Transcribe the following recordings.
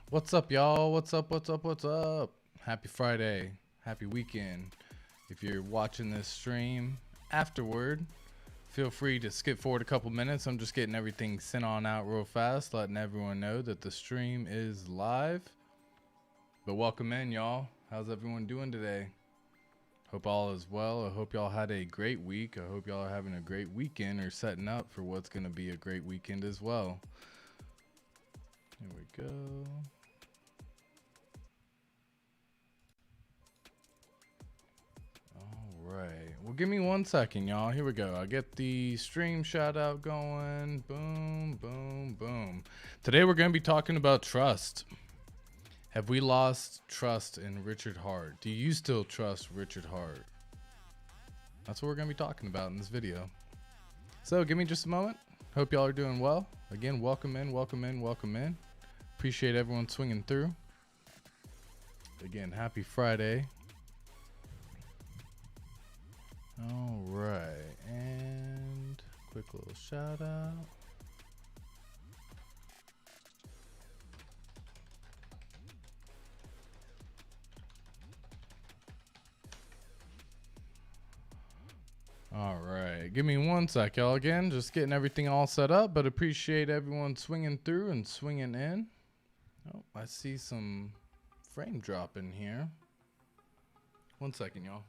What's up, y'all? What's up? What's up? What's up? Happy Friday. Happy weekend. If you're watching this stream afterward, feel free to skip forward a couple minutes. I'm just getting everything sent on out real fast, letting everyone know that the stream is live. But welcome in, y'all. How's everyone doing today? Hope all is well. I hope y'all had a great week. I hope y'all are having a great weekend or setting up for what's going to be a great weekend as well. Here we go. All right. Well, give me 1 second, y'all. Here we go. I get the stream shout out going. Boom, boom, boom. Today we're going to be talking about trust. Have we lost trust in Richard Hart? Do you still trust Richard Hart? That's what we're going to be talking about in this video. So give me just a moment. Hope y'all are doing well. Again, welcome in, welcome in, welcome in. Appreciate everyone swinging through. Again, happy Friday. All right, and quick little shout out. All right, give me 1 sec, y'all. Again, just getting everything all set up, but appreciate everyone swinging through and swinging in. Oh, I see some frame drop in here. 1 second, y'all.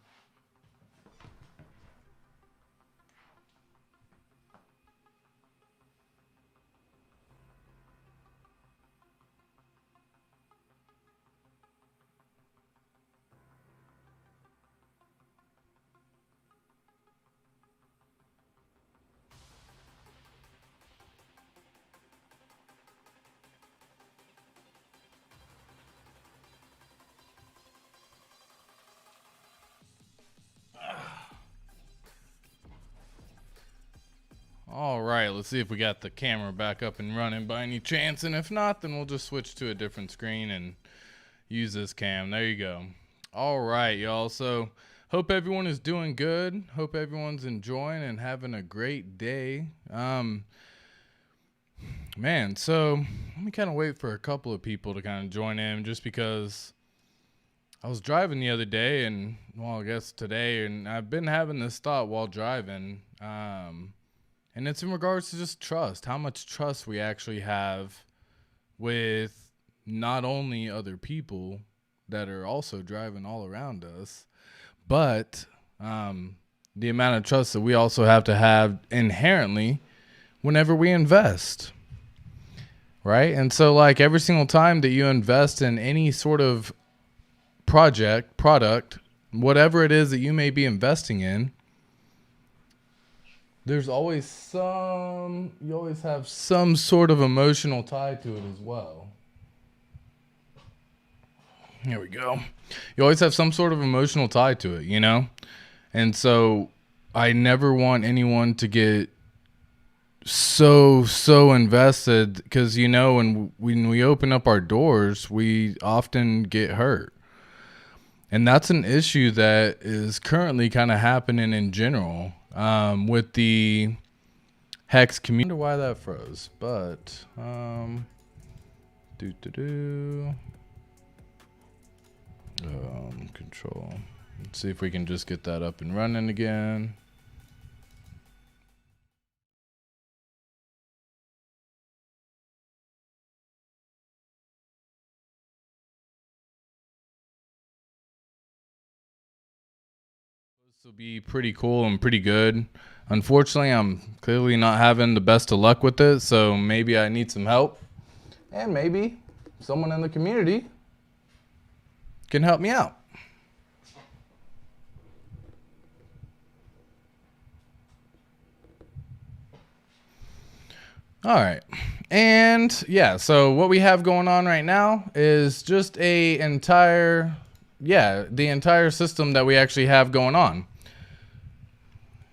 All right, let's see if we got the camera back up and running by any chance, and if not, then we'll just switch to a different screen and use this cam. There you go. All right, y'all. So hope everyone is doing good. Hope everyone's enjoying and having a great day. Man, so let me kind of wait for a couple of people to kind of join in, just because I was driving the other day, and well, I guess today, and I've been having this thought while driving. And it's in regards to just trust, how much trust we actually have with not only other people that are also driving all around us, but the amount of trust that we also have to have inherently whenever we invest, right? And so, like, every single time that you invest in any sort of product, whatever it is that you may be investing in, you always have some sort of emotional tie to it as well. Here we go. You always have some sort of emotional tie to it, you know? And so I never want anyone to get so invested, because, you know, when we open up our doors, we often get hurt. And that's an issue that is currently kind of happening in general. With the Hex community. I wonder why that froze, but control. Let's see if we can just get that up and running again. This will be pretty cool and pretty good. Unfortunately, I'm clearly not having the best of luck with it, so maybe I need some help. And maybe someone in the community can help me out. All right. And yeah, so what we have going on right now is just the entire system that we actually have going on.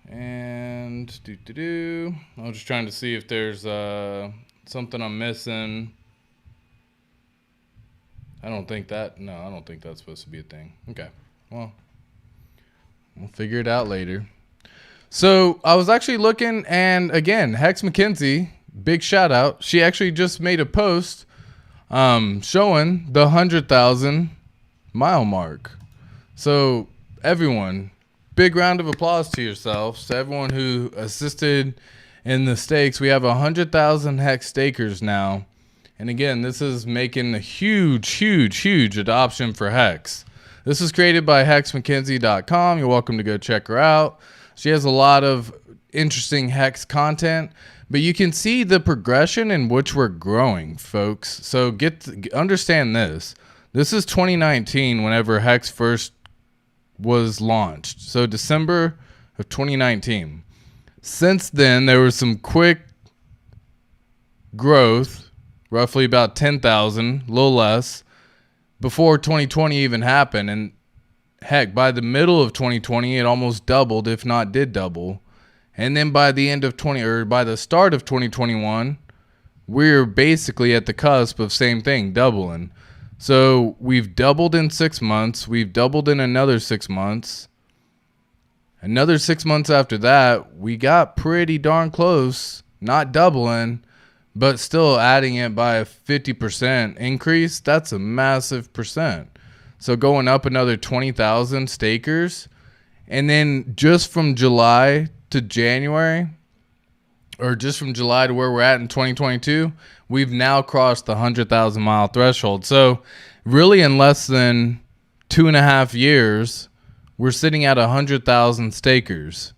And I'm just trying to see if there's something I'm missing. I don't think that's supposed to be a thing. Okay, well, we'll figure it out later. So I was actually looking, and again, Hex McKenzie, big shout out. She actually just made a post showing the 100,000 mile mark. So everyone, big round of applause to yourselves, to everyone who assisted in the stakes. We have 100,000 hex stakers now. And again, this is making a huge adoption for Hex. This is created by HexMcKenzie.com. You're welcome to go check her out. She has a lot of interesting Hex content, but you can see the progression in which we're growing, folks. So understand this. This is 2019 whenever Hex first was launched. So December of 2019. Since then, there was some quick growth, roughly about 10,000, a little less, before 2020 even happened. And heck, by the middle of 2020, it almost doubled, if not did double. And then by the end of by the start of 2021, we're basically at the cusp of same thing, doubling. So we've doubled in 6 months. We've doubled in another 6 months. Another 6 months after that, we got pretty darn close, not doubling, but still adding it by a 50% increase. That's a massive percent. So going up another 20,000 stakers. And then just from July to January, or just from July to where we're at in 2022, we've now crossed the 100,000 mile threshold. So really in less than 2.5 years, we're sitting at 100,000 stakers.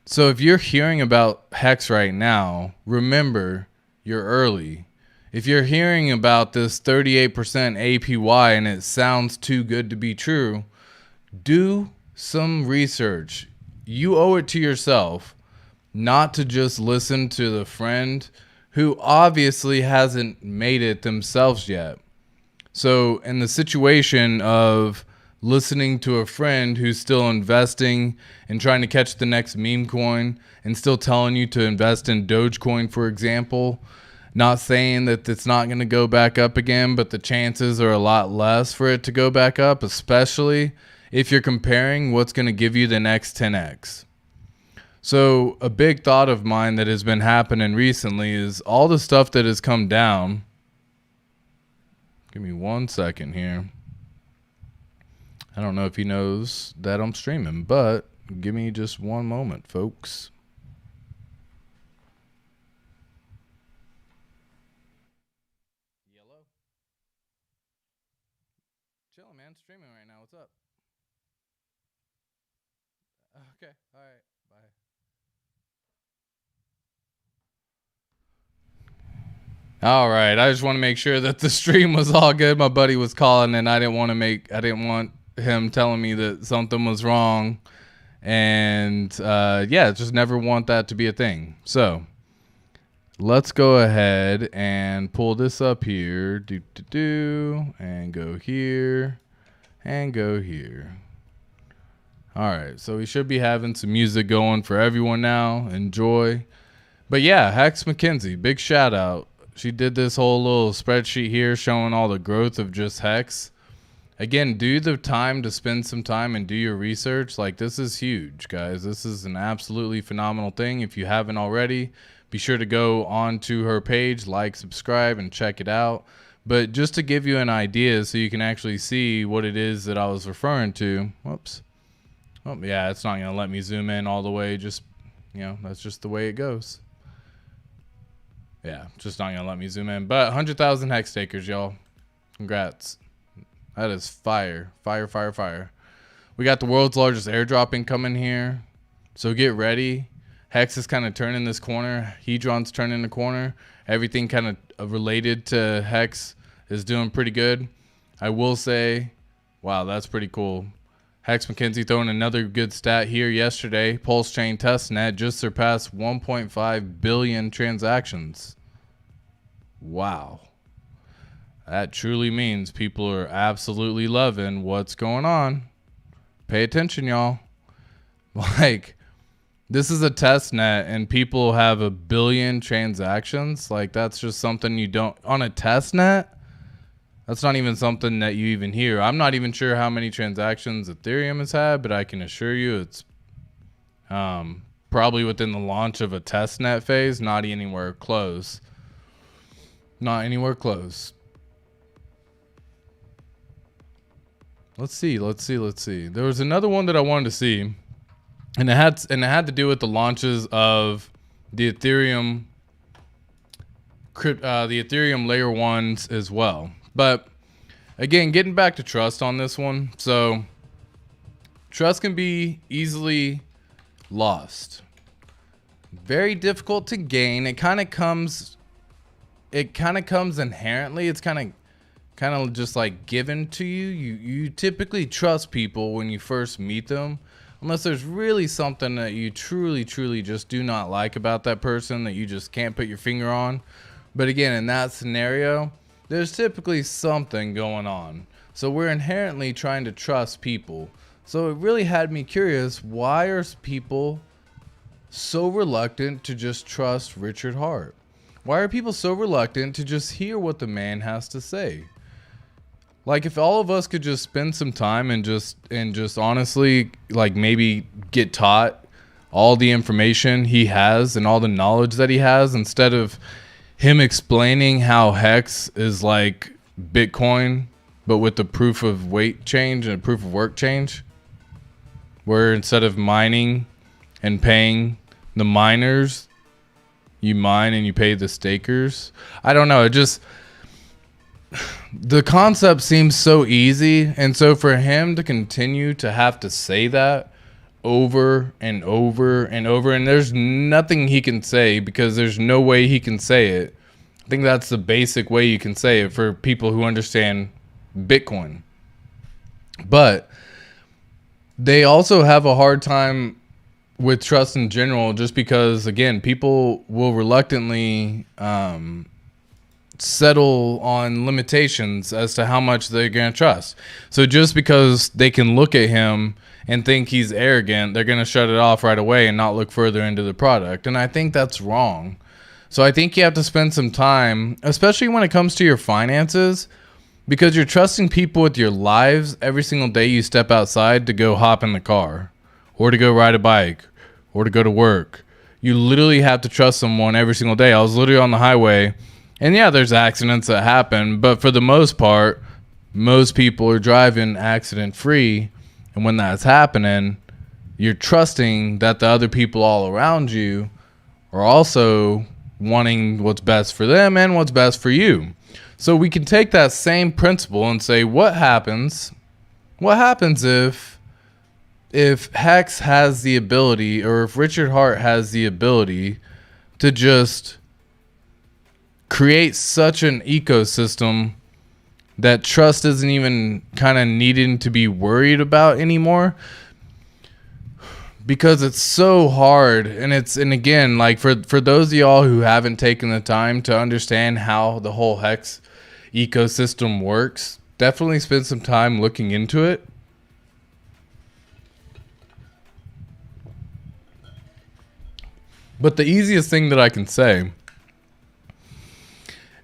So if you're hearing about Hex right now, remember, you're early. If you're hearing about this 38% APY and it sounds too good to be true, do some research. You owe it to yourself not to just listen to the friend who obviously hasn't made it themselves yet. So in the situation of listening to a friend who's still investing and trying to catch the next meme coin and still telling you to invest in Dogecoin, for example, not saying that it's not going to go back up again, but the chances are a lot less for it to go back up, especially if you're comparing what's going to give you the next 10x. So a big thought of mine that has been happening recently is all the stuff that has come down. Give me 1 second here. I don't know if he knows that I'm streaming, but give me just one moment, folks. Yellow? Chilling, man. Streaming right now. What's up? Okay. All right. Bye. All right. I just want to make sure that the stream was all good. My buddy was calling, and I didn't want him telling me that something was wrong. And yeah, just never want that to be a thing. So let's go ahead and pull this up here. And go here. And go here. All right. So we should be having some music going for everyone now. Enjoy. But yeah, Hex McKenzie, big shout out. She did this whole little spreadsheet here showing all the growth of just Hex. Again, do the time to spend some time and do your research. Like, this is huge, guys. This is an absolutely phenomenal thing. If you haven't already, be sure to go onto her page, like, subscribe, and check it out. But just to give you an idea so you can actually see what it is that I was referring to. Whoops. Oh, yeah, it's not going to let me zoom in all the way. Just, that's just the way it goes. Yeah, just not going to let me zoom in. But 100,000 hex takers, y'all. Congrats. That is fire. Fire, fire, fire. We got the world's largest airdrop incoming here. So get ready. Hex is kind of turning this corner. Hedron's turning the corner. Everything kind of related to Hex is doing pretty good. I will say, wow, that's pretty cool. Hex McKenzie throwing another good stat here yesterday. Pulse Chain Testnet just surpassed 1.5 billion transactions. Wow. That truly means people are absolutely loving what's going on. Pay attention, y'all. Like, this is a test net and people have 1 billion transactions. Like, that's just something you don't, on a test net, that's not even something that you even hear. I'm not even sure how many transactions Ethereum has had, but I can assure you it's probably within the launch of a test net phase, not anywhere close. Not anywhere close. Let's see. There was another one that I wanted to see, and it had to do with the launches of the Ethereum layer ones as well. But again, getting back to trust on this one. So trust can be easily lost. Very difficult to gain. It kind of comes inherently. It's kind of just like given to you. You typically trust people when you first meet them, unless there's really something that you truly just do not like about that person that you just can't put your finger on. But again, in that scenario, there's typically something going on. So we're inherently trying to trust people. So it really had me curious, why are people so reluctant to just trust Richard Hart? Why are people so reluctant to just hear what the man has to say? Like, if all of us could just spend some time and just honestly, like, maybe get taught all the information he has and all the knowledge that he has, instead of him explaining how Hex is like Bitcoin, but with the proof of weight change and proof of work change, where instead of mining and paying the miners, you mine and you pay the stakers. I don't know. The concept seems so easy. And so for him to continue to have to say that over and over and over, and there's nothing he can say because there's no way he can say it. I think that's the basic way you can say it for people who understand Bitcoin. But they also have a hard time with trust in general, just because, again, people will reluctantly settle on limitations as to how much they're going to trust. So just because they can look at him and think he's arrogant, they're going to shut it off right away and not look further into the product. And I think that's wrong. So I think you have to spend some time, especially when it comes to your finances, because you're trusting people with your lives every single day you step outside to go hop in the car or to go ride a bike or to go to work. You literally have to trust someone every single day. I was literally on the highway, and yeah, there's accidents that happen, but for the most part, most people are driving accident free. And when that's happening, you're trusting that the other people all around you are also wanting what's best for them and what's best for you. So we can take that same principle and say, what happens if Hex has the ability, or if Richard Hart has the ability to just create such an ecosystem that trust isn't even kind of needing to be worried about anymore? Because it's so hard, and again, like for those of y'all who haven't taken the time to understand how the whole Hex ecosystem works, definitely spend some time looking into it. But the easiest thing that I can say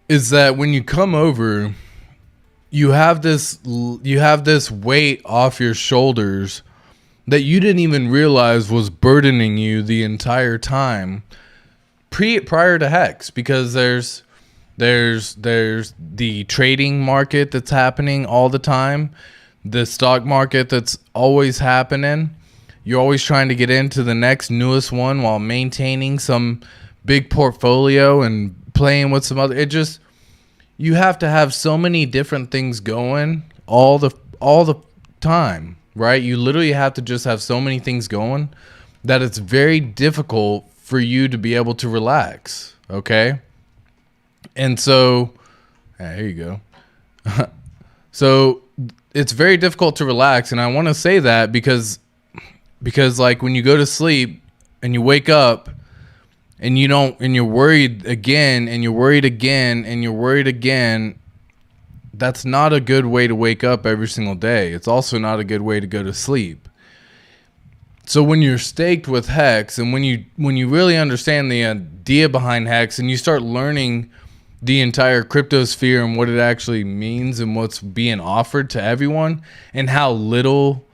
is that when you come over, you have this weight off your shoulders that you didn't even realize was burdening you the entire time prior to Hex, because there's the trading market that's happening all the time, the stock market that's always happening. You're always trying to get into the next newest one while maintaining some big portfolio and playing with some other. You have to have so many different things going all the time, right? You literally have to just have so many things going that it's very difficult for you to be able to relax, okay? And so, here you go. So it's very difficult to relax, and I want to say that because like when you go to sleep and you wake up and you're worried again, and you're worried again, and you're worried again, that's not a good way to wake up every single day. It's also not a good way to go to sleep. So when you're staked with Hex, and when you really understand the idea behind Hex, and you start learning the entire cryptosphere and what it actually means and what's being offered to everyone and how little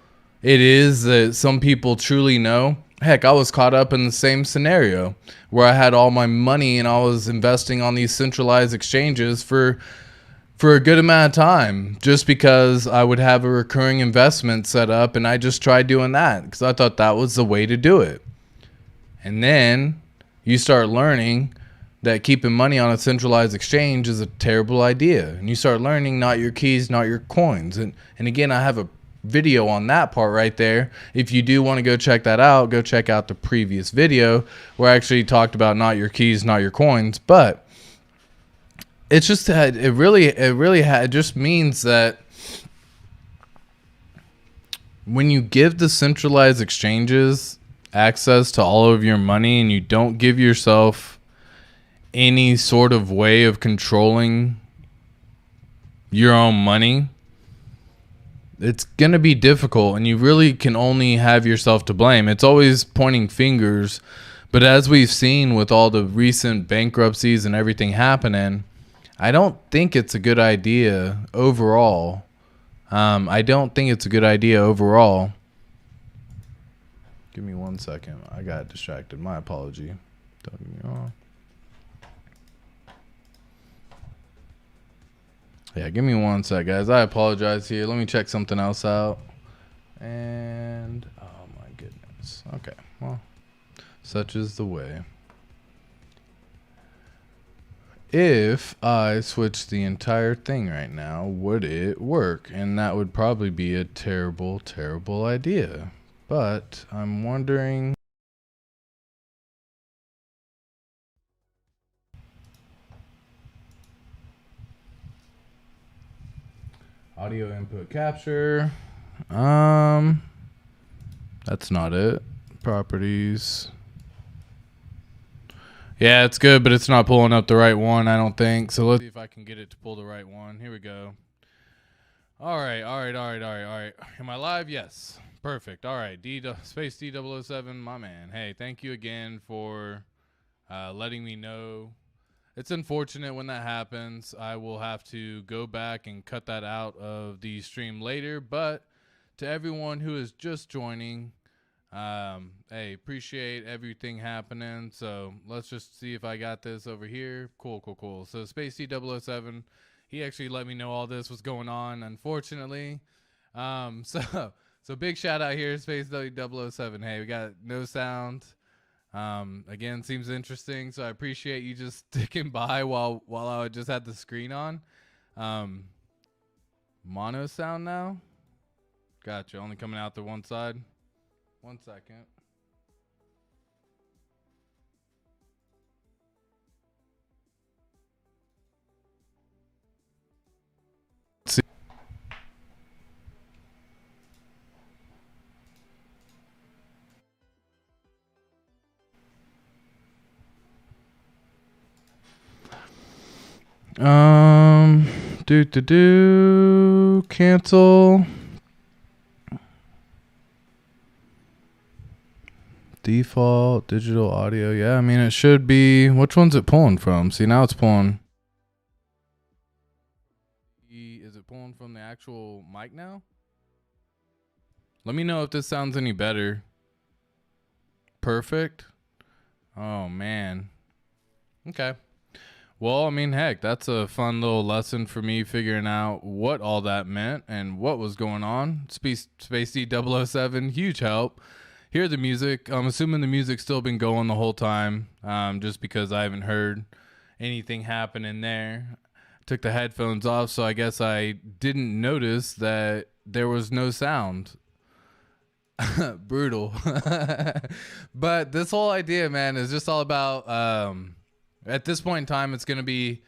it is that some people truly know. Heck, I was caught up in the same scenario where I had all my money and I was investing on these centralized exchanges for for a good amount of time, just because I would have a recurring investment set up, and I just tried doing that because I thought that was the way to do it. And then you start learning that keeping money on a centralized exchange is a terrible idea. And you start learning not your keys, not your coins. And again, I have a video on that part right there. If you do want to go check that out, go check out the previous video where I actually talked about not your keys, not your coins. But it's just that it just means that when you give the centralized exchanges access to all of your money and you don't give yourself any sort of way of controlling your own money, it's going to be difficult, and you really can only have yourself to blame. It's always pointing fingers, but as we've seen with all the recent bankruptcies and everything happening, I don't think it's a good idea overall. I don't think it's a good idea overall. Give me 1 second. I got distracted. My apology. Don't get me wrong. Yeah, give me 1 sec, guys. I apologize here. Let me check something else out. And, oh my goodness. Okay, well, such is the way. If I switch the entire thing right now, would it work? And that would probably be a terrible, terrible idea. But I'm wondering. Audio input capture. That's not it. Properties. Yeah, it's good, but it's not pulling up the right one, I don't think. So let's see if I can get it to pull the right one. Here we go. All right. Am I live? Yes. Perfect. All right. Space D007, my man. Hey, thank you again for letting me know. It's unfortunate when that happens. I will have to go back and cut that out of the stream later. But to everyone who is just joining, hey, appreciate everything happening. So let's just see if I got this over here. Cool. So Space D007, he actually let me know all this was going on, unfortunately. So big shout out here, Space D007. Hey, we got no sound. Again, seems interesting, so I appreciate you just sticking by while I just had the screen on. Mono sound now. Gotcha. Only coming out the one side. 1 second. See. Cancel. Default digital audio. Yeah, I mean, it should be. Which one's it pulling from? See, now it's pulling. Is it pulling from the actual mic now? Let me know if this sounds any better. Perfect. Oh, man. Okay. Well, I mean, heck, that's a fun little lesson for me figuring out what all that meant and what was going on. Space D007, huge help. Hear the music. I'm assuming the music's still been going the whole time, just because I haven't heard anything happen in there. Took the headphones off, so I guess I didn't notice that there was no sound. Brutal. But this whole idea, man, is just all about, at this point in time, it's going to be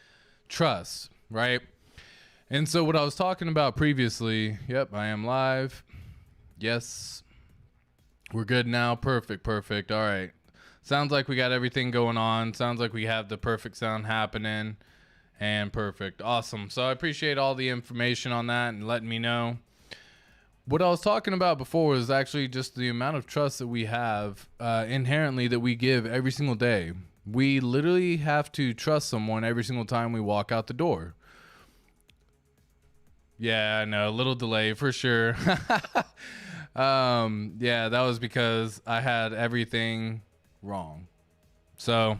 trust, right? And so what I was talking about previously, yep, I am live. Yes. We're good now. Perfect. All right. Sounds like we got everything going on. Sounds like we have the perfect sound happening. And perfect. Awesome. So I appreciate all the information on that and letting me know. What I was talking about before was actually just the amount of trust that we have inherently that we give every single day. We literally have to trust someone every single time we walk out the door. Yeah, I know. A little delay for sure. Yeah, that was because I had everything wrong. So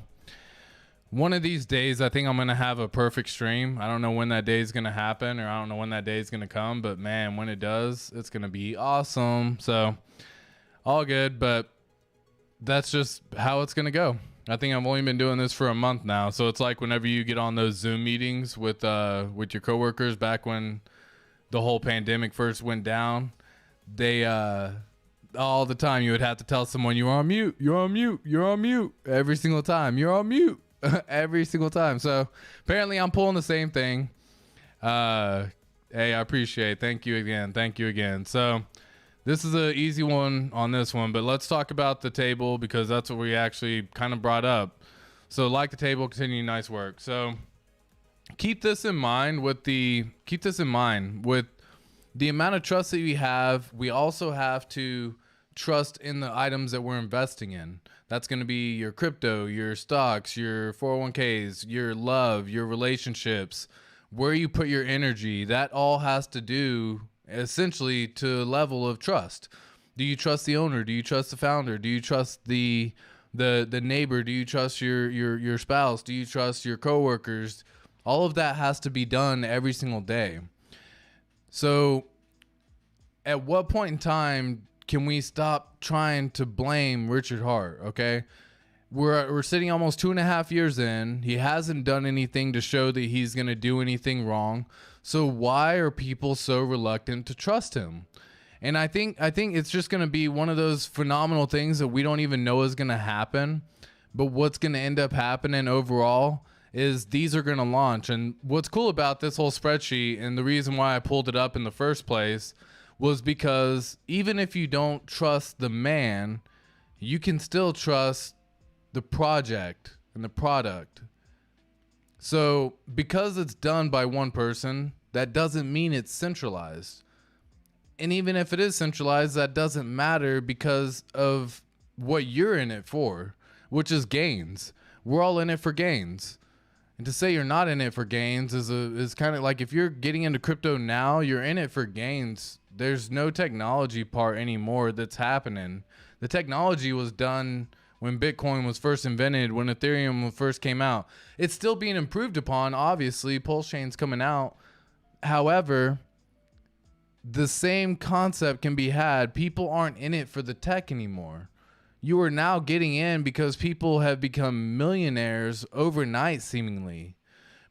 one of these days, I think I'm going to have a perfect stream. I don't know when that day is going to happen, or I don't know when that day is going to come, but man, when it does, it's going to be awesome. So all good, but that's just how it's going to go. I think I've only been doing this for a month now. So it's like whenever you get on those Zoom meetings with your coworkers back when the whole pandemic first went down, they, all the time you would have to tell someone you're on mute, you're on mute, you're on mute every single time, you're on mute every single time. So apparently I'm pulling the same thing. Hey, I appreciate it. Thank you again. Thank you again. So this is an easy one on this one, but let's talk about the table because that's what we actually kind of brought up. So like the table, continue nice work. So keep this in mind with the amount of trust that we have. We also have to trust in the items that we're investing in. That's going to be your crypto, your stocks, your 401ks, your love, your relationships, where you put your energy. That all has to do essentially to a level of trust. Do you trust the owner? Do you trust the founder? Do you trust the neighbor? Do you trust your spouse? Do you trust your coworkers? All of that has to be done every single day. So at what point in time can we stop trying to blame Richard Hart? Okay. We're sitting almost 2.5 years in. He hasn't done anything to show that he's going to do anything wrong. So why are people so reluctant to trust him? And I think it's just going to be one of those phenomenal things that we don't even know is going to happen. But what's going to end up happening overall is these are going to launch. And what's cool about this whole spreadsheet, and the reason why I pulled it up in the first place, was because even if you don't trust the man, you can still trust the project and the product. So because it's done by one person, that doesn't mean it's centralized. And even if it is centralized, that doesn't matter because of what you're in it for, which is gains. We're all in it for gains. And to say you're not in it for gains is kind of like, if you're getting into crypto now, you're in it for gains. There's no technology part anymore that's happening. The technology was done when Bitcoin was first invented, when Ethereum first came out. It's still being improved upon, obviously. Pulse Chain's coming out. However, the same concept can be had. People aren't in it for the tech anymore. You are now getting in because people have become millionaires overnight, seemingly.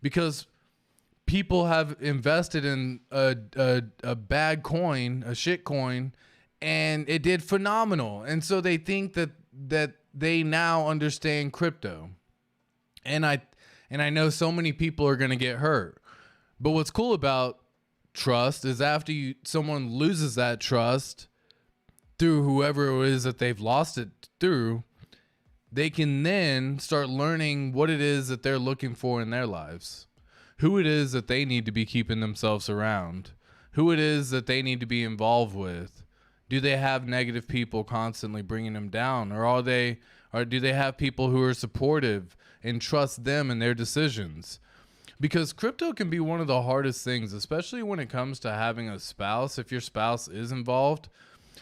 Because people have invested in a bad coin, a shit coin, and it did phenomenal. And so they think that they now understand crypto. And I know so many people are going to get hurt. But what's cool about trust is after someone loses that trust through whoever it is that they've lost it through, they can then start learning what it is that they're looking for in their lives, who it is that they need to be keeping themselves around, who it is that they need to be involved with. Do they have negative people constantly bringing them down, or do they have people who are supportive and trust them in their decisions? Because crypto can be one of the hardest things, especially when it comes to having a spouse. If your spouse is involved,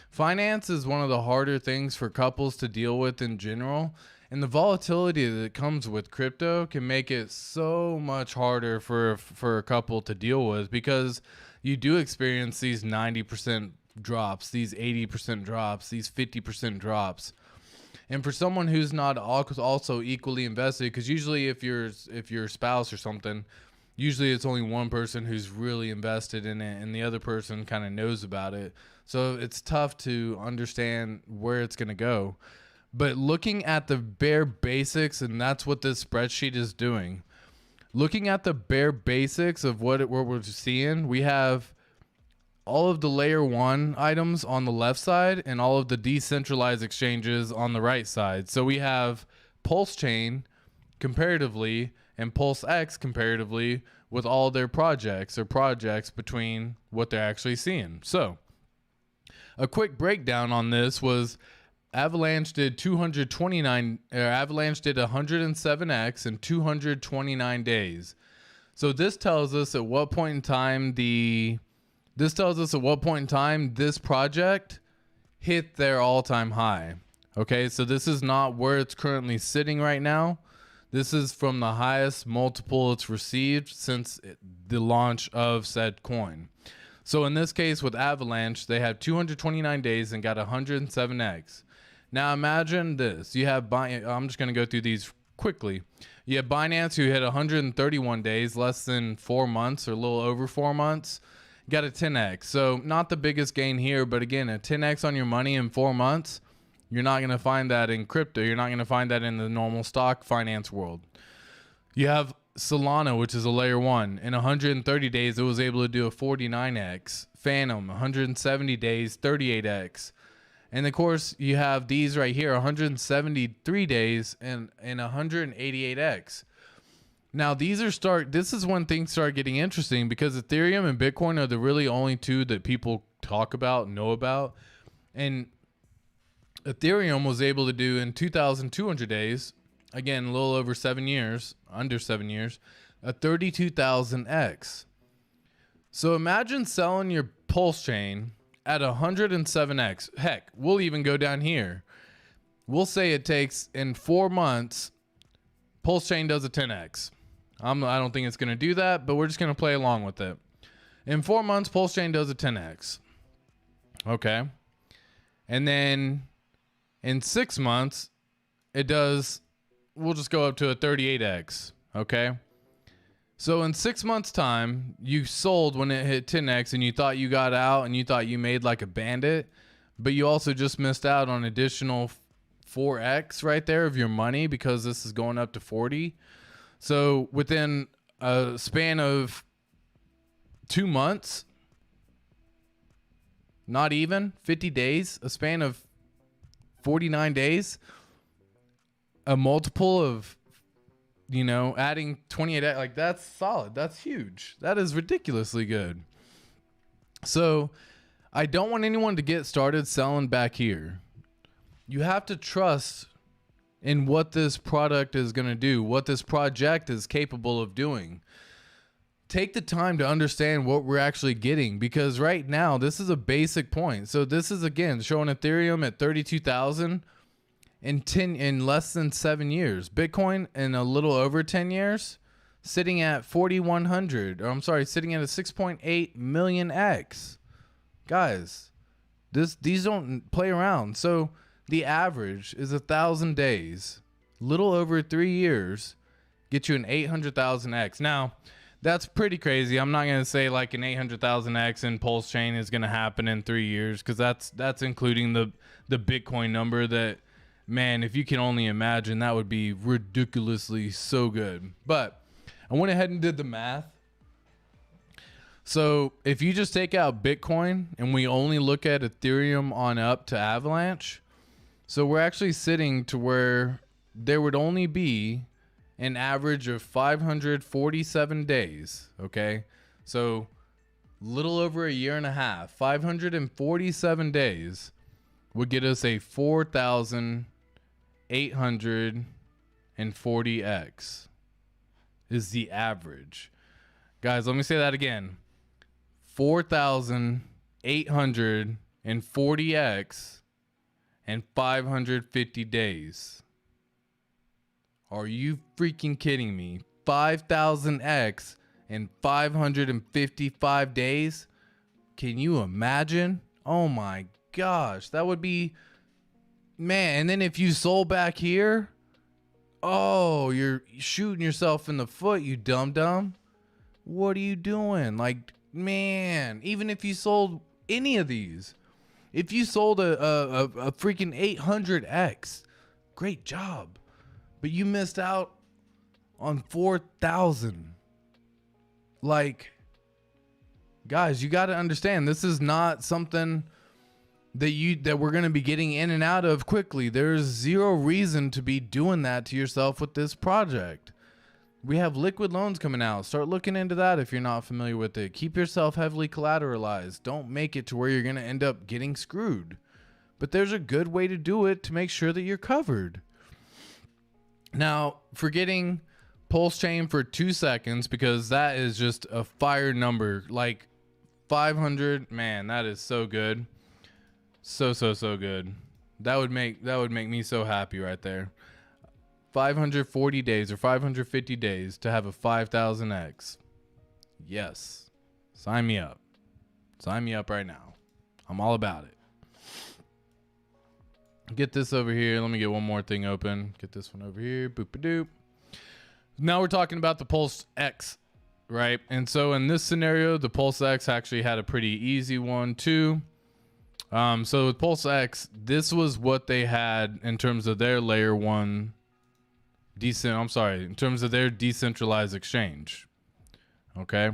finance is one of the harder things for couples to deal with in general. And the volatility that comes with crypto can make it so much harder for a couple to deal with, because you do experience these 90% drops, these 80% drops, these 50% drops. And for someone who's not also equally invested, because usually if you're a spouse or something, usually it's only one person who's really invested in it and the other person kind of knows about it. So it's tough to understand where it's going to go. But looking at the bare basics, and that's what this spreadsheet is doing. Looking at the bare basics of what we're seeing, we have all of the layer 1 items on the left side and all of the decentralized exchanges on the right side. So we have Pulse Chain comparatively and Pulse X comparatively with all their projects between what they're actually seeing. So a quick breakdown on this was Avalanche did 107x in 229 days. So this tells us at what point in time this project hit their all-time high. Okay, so this is not where it's currently sitting right now. This is from the highest multiple it's received since the launch of said coin. So in this case with Avalanche, they had 229 days and got 107x. Now imagine this. You have I'm just going to go through these quickly. You have Binance, who hit 131 days, less than 4 months or a little over 4 months, got a 10x. So not the biggest gain here, but again, a 10x on your money in 4 months. You're not going to find that in crypto. You're not going to find that in the normal stock finance world. You have Solana, which is a layer 1. In 130 days, it was able to do a 49x. Phantom, 170 days, 38x. And of course, you have these right here, 173 days and 188x. Now, this is when things start getting interesting, because Ethereum and Bitcoin are the really only two that people talk about, know about. And Ethereum was able to do in 2,200 days, again, a little over 7 years, under 7 years, a 32,000x. So imagine selling your Pulse chain at 107x. Heck, we'll even go down here. We'll say it takes in 4 months, Pulse chain does a 10x. I don't think it's going to do that, but we're just going to play along with it. In 4 months, Pulse chain does a 10x. Okay. And then in 6 months, we'll just go up to a 38x. Okay. So in 6 months time, you sold when it hit 10x and you thought you got out and you thought you made like a bandit, but you also just missed out on additional 4x right there of your money, because this is going up to 40. So within a span of 2 months, not even 50 days, a span of 49 days, a multiple of, adding 28, like that's solid. That's huge. That is ridiculously good. So I don't want anyone to get started selling back here. You have to trust in what this product is going to do, what this project is capable of doing. Take the time to understand what we're actually getting, because right now this is a basic point. So this is again showing Ethereum at 32,000 in less than 7 years. Bitcoin in a little over 10 years, sitting at 4,100. Or I'm sorry, sitting at a 6.8 million X. Guys, these don't play around. So the average is 1,000 days, little over 3 years, get you an 800,000 X. Now, that's pretty crazy. I'm not going to say like an 800,000 X in Pulse chain is going to happen in 3 years, because that's including the Bitcoin number that, man, if you can only imagine, that would be ridiculously so good. But I went ahead and did the math. So if you just take out Bitcoin and we only look at Ethereum on up to Avalanche, so we're actually sitting to where there would only be an average of 547 days. Okay. So little over a year and a half, 547 days would get us a 4,840x is the average. Guys, let me say that again. 4,840x in 550 days. Are you freaking kidding me? 5,000x in 555 days? Can you imagine? Oh my gosh, that would be, man. And then if you sold back here, oh, you're shooting yourself in the foot, you dumb. What are you doing? Like, man, even if you sold any of these, if you sold a freaking 800x, great job. But you missed out on 4,000. Like, guys, you got to understand, this is not something that we're going to be getting in and out of quickly. There's zero reason to be doing that to yourself with this project. We have liquid loans coming out. Start looking into that if you're not familiar with it. Keep yourself heavily collateralized. Don't make it to where you're going to end up getting screwed. But there's a good way to do it to make sure that you're covered. Now, forgetting Pulse chain for 2 seconds, because that is just a fire number. Like 500, man, that is so good. So good. That would make me so happy right there. 540 days or 550 days to have a 5,000x. Yes. Sign me up. Sign me up right now. I'm all about it. Get this over here. Let me get one more thing open. Get this one over here. Boop-a-doop. Now we're talking about the Pulse X, right? And so in this scenario, the Pulse X actually had a pretty easy one too. So with Pulse X, this was what they had in terms of their layer one in terms of their decentralized exchange. Okay.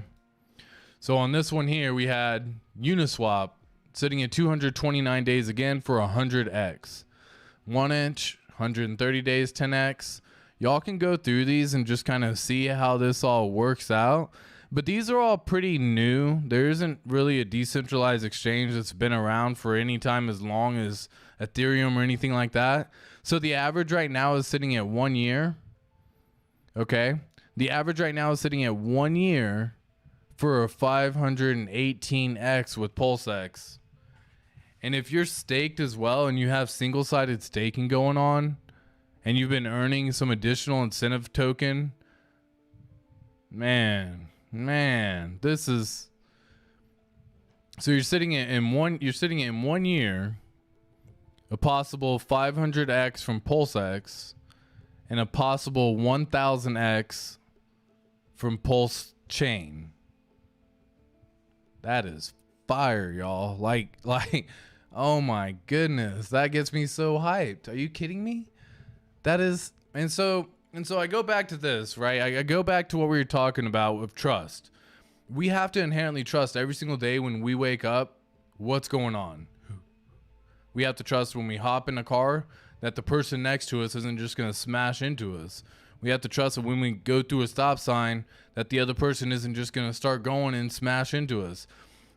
So on this one here, we had Uniswap sitting at 229 days again for 100x. 1 inch, 130 days, 10x. Y'all can go through these and just kind of see how this all works out. But these are all pretty new. There isn't really a decentralized exchange that's been around for any time as long as Ethereum or anything like that. So the average right now is sitting at 1 year. Okay. The average right now is sitting at 1 year for a 518x with PulseX. And if you're staked as well and you have single-sided staking going on and you've been earning some additional incentive token, man, this is, so you're sitting in 1 year, a possible 500x from PulseX and a possible 1000x from Pulse Chain. That is fire, y'all. Like, oh my goodness, that gets me so hyped. Are you kidding me? That is, and so I go back to this, right? I go back to what we were talking about with trust. We have to inherently trust every single day when we wake up what's going on. We have to trust when we hop in a car that the person next to us isn't just going to smash into us. We have to trust that when we go through a stop sign that the other person isn't just going to start going and smash into us.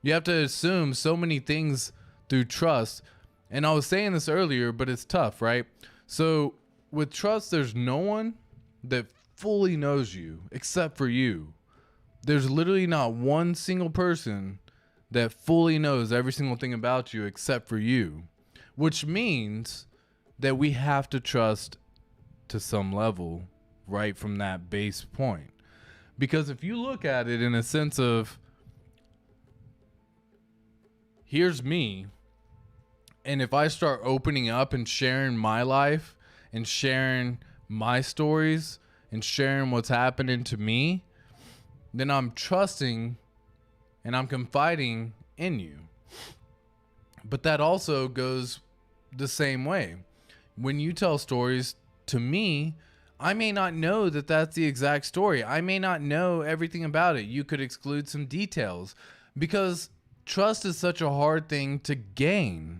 You have to assume so many things through trust. And I was saying this earlier, but it's tough, right? So with trust, there's no one that fully knows you except for you. There's literally not one single person that fully knows every single thing about you except for you, which means that we have to trust to some level right from that base point. Because if you look at it in a sense of, here's me, and if I start opening up and sharing my life and sharing my stories and sharing what's happening to me, then I'm trusting and I'm confiding in you. But that also goes the same way. When you tell stories to me, I may not know that that's the exact story. I may not know everything about it. You could exclude some details because trust is such a hard thing to gain.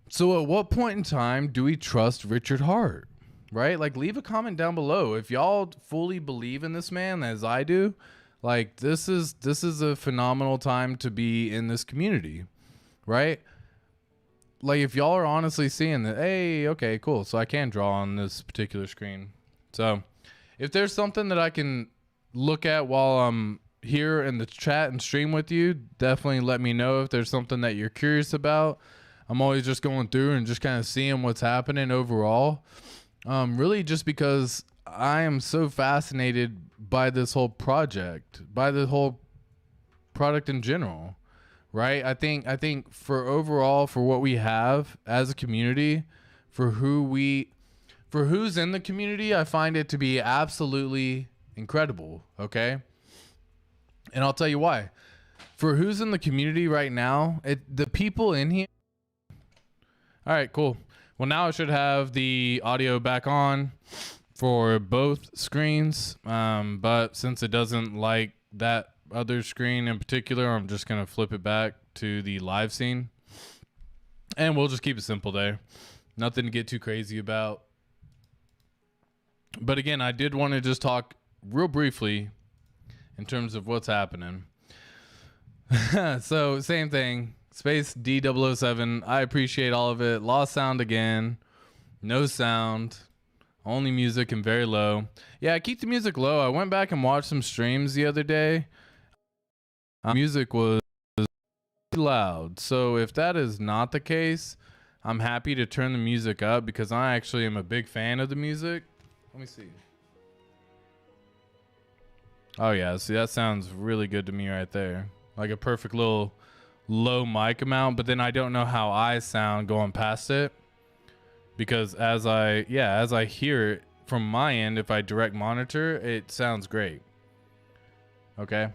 So at what point in time do we trust Richard Hart? Right? Like, leave a comment down below. If y'all fully believe in this man as I do, like, this is a phenomenal time to be in this community, right? Like, if y'all are honestly seeing that, hey, okay, cool. So I can draw on this particular screen. So if there's something that I can look at while I'm here in the chat and stream with you, definitely let me know if there's something that you're curious about. I'm always just going through and just kind of seeing what's happening overall. Really just because I am so fascinated by this whole project, by the whole product in general, right? I think for overall, for what we have as a community, for who's in the community, I find it to be absolutely incredible. Okay. And I'll tell you why. For who's in the community right now, the people in here. All right, cool. Well, now I should have the audio back on for both screens, but since it doesn't like that other screen in particular, I'm just going to flip it back to the live scene, and we'll just keep it simple there. Nothing to get too crazy about. But again, I did want to just talk real briefly in terms of what's happening. So same thing. Space D007. I appreciate all of it. Lost sound again. No sound. Only music and very low. Yeah, keep the music low. I went back and watched some streams the other day. Music was loud. So if that is not the case, I'm happy to turn the music up because I actually am a big fan of the music. Let me see. Oh yeah, see, that sounds really good to me right there. Like a perfect little low mic amount, but then I don't know how I sound going past it. Because as I hear it from my end, if I direct monitor, it sounds great. Okay.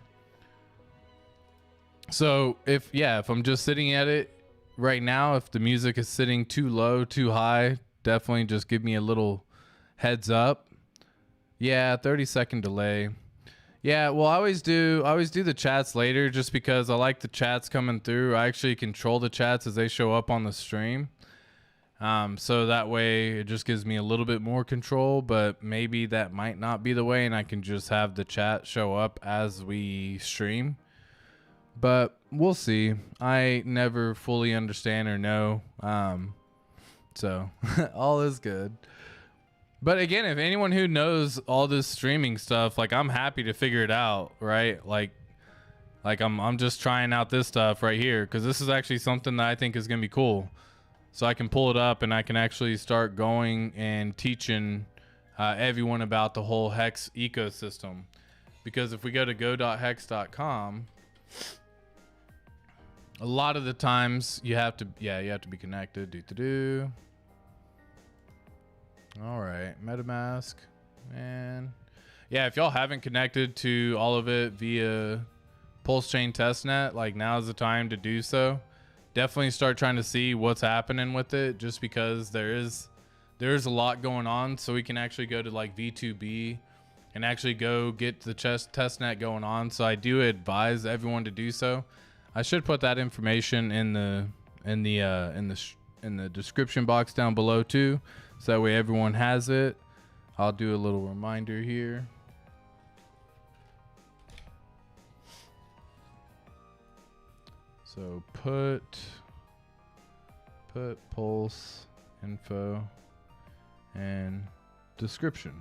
So if I'm just sitting at it right now, if the music is sitting too low, too high, definitely just give me a little heads up. Yeah, 30-second delay. Yeah, well, I always do the chats later just because I like the chats coming through. I actually control the chats as they show up on the stream. So that way it just gives me a little bit more control, but maybe that might not be the way and I can just have the chat show up as we stream. But we'll see. I never fully understand or know. So all is good. But again, if anyone who knows all this streaming stuff, like I'm happy to figure it out, right? Like I'm just trying out this stuff right here because this is actually something that I think is gonna be cool. So I can pull it up and I can actually start going and teaching everyone about the whole Hex ecosystem. Because if we go to go.hex.com, a lot of the times you have to be connected. All right, MetaMask, and yeah, if y'all haven't connected to all of it via Pulse Chain Testnet, like now is the time to do so. Definitely start trying to see what's happening with it, just because there is a lot going on. So we can actually go to like V2B and actually go get the testnet going on. So I do advise everyone to do so. I should put that information in the description box down below too, so that way everyone has it. I'll do a little reminder here. So put pulse info and description.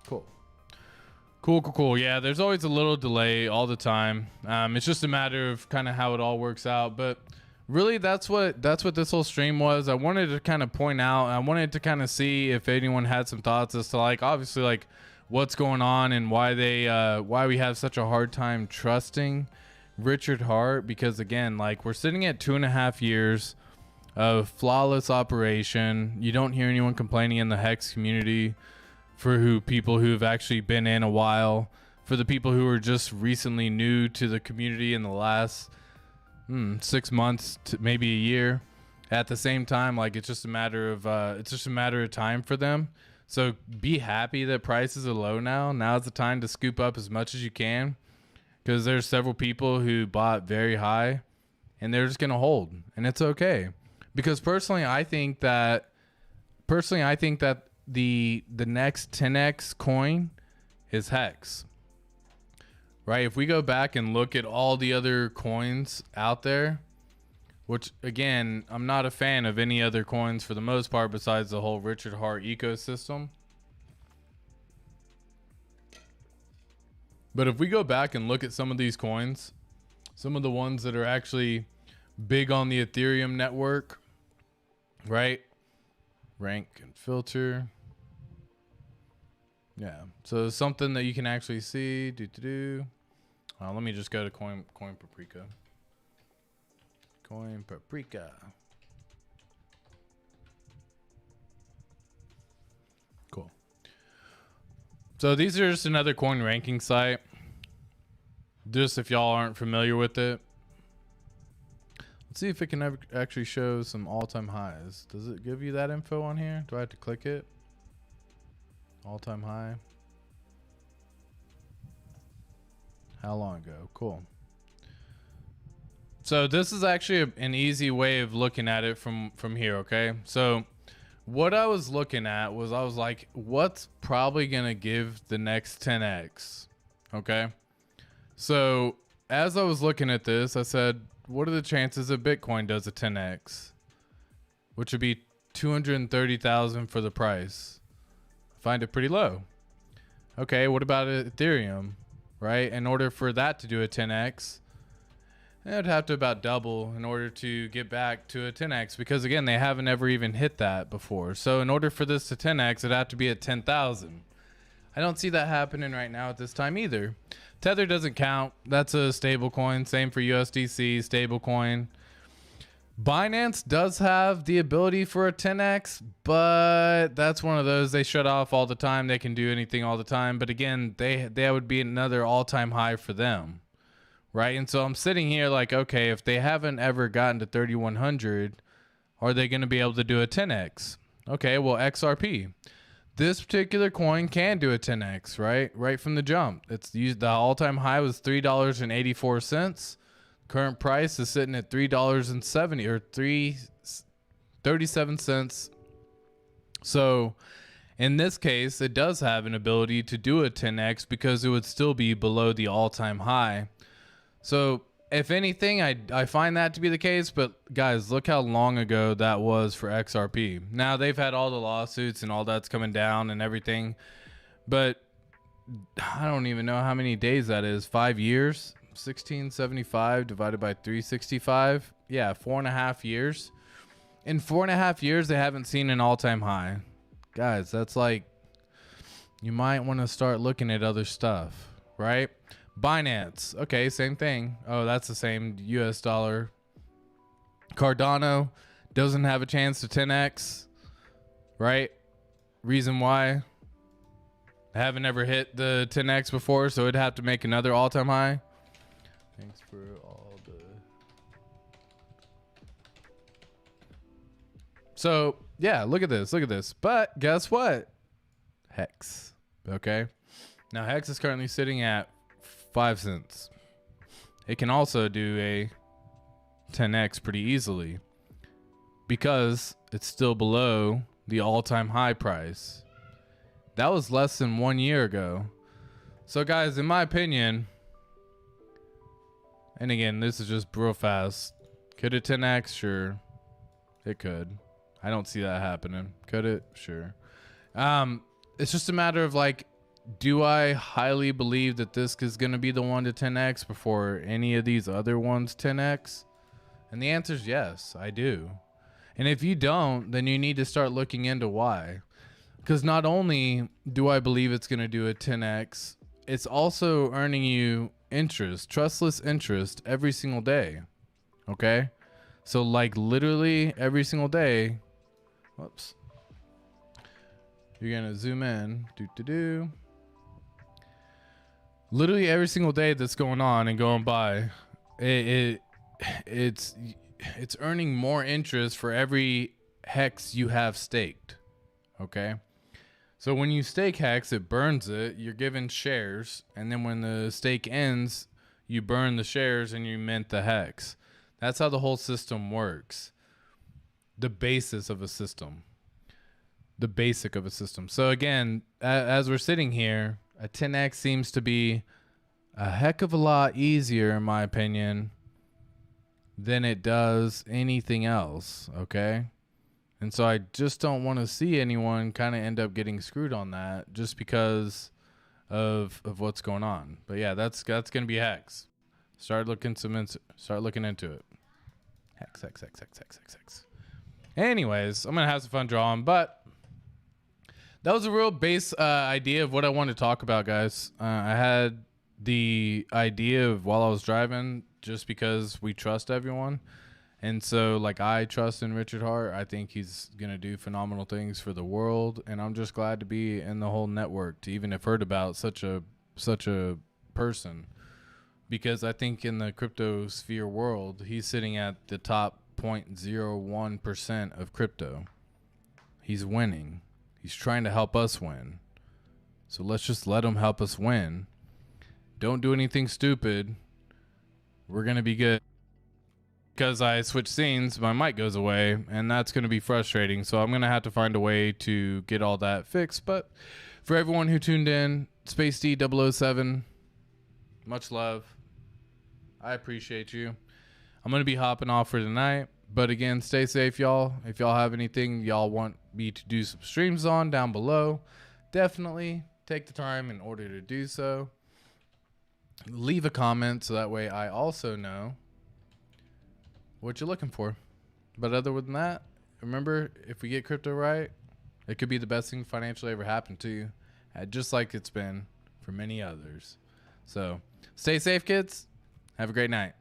Cool. Yeah, there's always a little delay all the time. It's just a matter of kind of how it all works out. But really, that's what this whole stream was. I wanted to kind of point out. I wanted to kind of see if anyone had some thoughts as to like obviously like what's going on and why we have such a hard time trusting Richard Hart, because again, like we're sitting at 2.5 years of flawless operation. You don't hear anyone complaining in the Hex community. For people who've actually been in a while, for the people who are just recently new to the community in the last 6 months to maybe a year. At the same time, like it's just a matter of time for them. So be happy that prices are low now. Now's the time to scoop up as much as you can, because there's several people who bought very high and they're just gonna hold, and it's okay. Because personally, I think that the next 10x coin is Hex, right? If we go back and look at all the other coins out there, which again, I'm not a fan of any other coins for the most part besides the whole Richard Hart ecosystem. But if we go back and look at some of these coins, some of the ones that are actually big on the Ethereum network, right? Rank and filter. Yeah, so something that you can actually see. Let me just go to Coin Paprika. Coin Paprika. Cool. So these are just another coin ranking site. Just if y'all aren't familiar with it. Let's see if it can actually show some all-time highs. Does it give you that info on here? Do I have to click it? All-time high. How long ago? Cool. So this is actually an easy way of looking at it from here, okay? So what I was looking at was, I was like, what's probably gonna give the next 10x? Okay. So as I was looking at this, I said, what are the chances that Bitcoin does a 10x? Which would be 230,000 for the price. Find it pretty low. Okay, what about Ethereum, right? In order for that to do a 10x, It would have to about double in order to get back to a 10x, because again, they haven't ever even hit that before. So in order for this to 10x, it'd have to be at 10,000. I don't see that happening right now at this time either. Tether doesn't count. That's a stable coin. Same for USDC, stable coin. Binance does have the ability for a 10x, but that's one of those they shut off all the time. They can do anything all the time. But again, that would be another all-time high for them, right? And so I'm sitting here like, okay, if they haven't ever gotten to 3,100, are they going to be able to do a 10x? Okay, well, XRP. This particular coin can do a 10x, right? Right from the jump. It's used, the all-time high was $3.84. Current price is sitting at $3.70 or 3.37 cents. So in this case, it does have an ability to do a 10x because it would still be below the all-time high. So if anything, I find that to be the case. But guys, look how long ago that was for XRP. Now they've had all the lawsuits and all that's coming down and everything, but I don't even know how many days that is. 5 years. 1675 divided by 365. Yeah, 4.5 years. In 4.5 years, they haven't seen an all-time high. Guys, that's like, you might want to start looking at other stuff, right? Binance. Okay, same thing. Oh, that's the same US dollar. Cardano doesn't have a chance to 10x, right? Reason why? I haven't ever hit the 10x before, so it'd have to make another all-time high. Thanks for all the... So, yeah, look at this. Look at this. But guess what? Hex. Okay. Now, Hex is currently sitting at 5 cents. It can also do a 10x pretty easily because it's still below the all-time high price. That was less than 1 year ago. So, guys, in my opinion... And again, this is just real fast. Could it 10x? Sure. It could. I don't see that happening. Could it? Sure. It's just a matter of like, do I highly believe that this is going to be the one to 10x before any of these other ones 10x? And the answer is yes, I do. And if you don't, then you need to start looking into why. Because not only do I believe it's going to do a 10x, it's also earning you interest, trustless interest every single day. Okay? So like literally every single day. Whoops. You're going to zoom in. Literally every single day that's going on and going by, it's earning more interest for every hex you have staked. Okay? So when you stake Hex, it burns it. You're given shares. And then when the stake ends, you burn the shares and you mint the Hex. That's how the whole system works. The basis of a system. The basic of a system. So again, as we're sitting here, a 10x seems to be a heck of a lot easier, in my opinion, than it does anything else. Okay? And so I just don't want to see anyone kind of end up getting screwed on that just because of what's going on. But yeah, that's going to be Hex. Start looking into it. Hex. Anyways, I'm going to have some fun drawing, but that was a real base idea of what I wanted to talk about, guys. I had the idea of while I was driving just because we trust everyone. And so, like, I trust in Richard Hart. I think he's going to do phenomenal things for the world. And I'm just glad to be in the whole network to even have heard about such a person. Because I think in the crypto sphere world, he's sitting at the top 0.01% of crypto. He's winning. He's trying to help us win. So let's just let him help us win. Don't do anything stupid. We're going to be good. Because I switch scenes, my mic goes away, and that's going to be frustrating. So I'm going to have to find a way to get all that fixed. But for everyone who tuned in, Space D007, much love. I appreciate you. I'm going to be hopping off for tonight. But again, stay safe, y'all. If y'all have anything y'all want me to do some streams on down below, definitely take the time in order to do so. Leave a comment so that way I also know. what you're looking for. But other than that, remember, if we get crypto right, it could be the best thing financially ever happened to you, just like it's been for many others. So stay safe, kids. Have a great night.